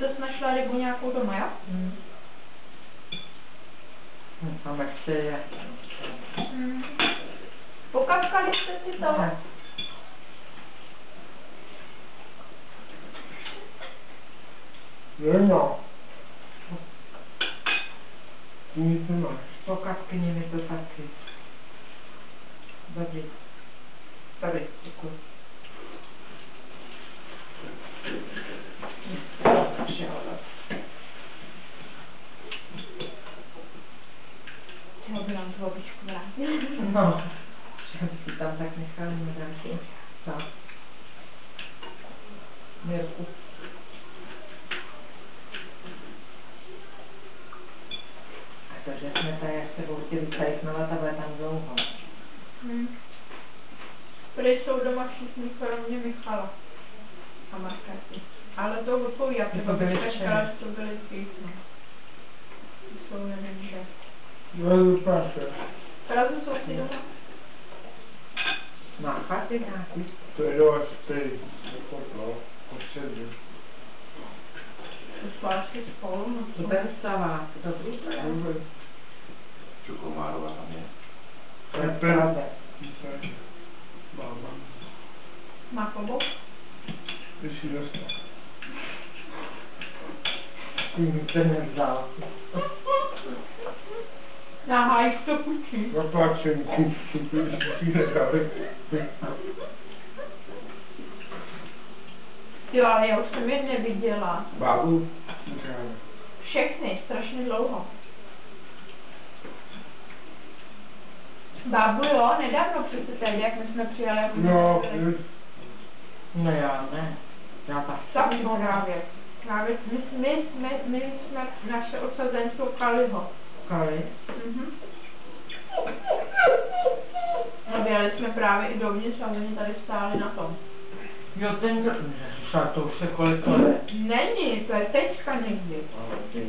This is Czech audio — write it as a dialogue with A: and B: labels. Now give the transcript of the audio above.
A: ses našla rybu nějakou doma, jo?
B: Tam ještě je.
A: Pokapkali jste si to?
B: Ne.
C: No. Nic nemáš.
B: Pokapkni mi to taky. Dobrý. Tady, děkuji.
A: Chtěl by nám toho bičku vrátit.
B: No, že by si tam tak nechali nějaký. Tak. Mirku. A to, že jsme tady, jak se budou chtěli cajknovat a bude tam dlouho.
A: Prý jsou doma všichni, kromě Michala a Markéty. Ale to odpoví, jak
B: To byly
A: babička říkala,
B: včera.
A: že to byly všichni. To jsou nevím kde.
C: No, páše.
A: Prazu jsou si doma?
B: Má chaty nějaký.
C: To je do vás tady. Jako sedí.
A: To jsou asi spolu, no
B: To
A: co?
B: ten salát, dobrý to je.
D: Čokomárová tam je.
C: To je
B: V
C: pen.
B: Praze.
C: Máma.
A: Má klobouk?
C: Ty si dostal.
B: Ten nevzal.
A: Na hájích to kučí.
C: Zaplačenku. Si nedali.
A: Jo, ale já už jsem je neviděla.
D: Bábu?
A: Všechny, strašně dlouho. Bábu jo, nedávno přece tady, jak my jsme přijali. Jak jsme
C: No,
A: byli.
B: No já ne. Já tak.
A: Taky právě. Právě my jsme naše osazenstvo Kaliho.
B: Kali.
A: No byli jsme právě i dovnitř a oni tady stáli na tom.
B: Jo, ten, to už je kolik let.
A: Není, to je teďka někdy.
B: Ale ty.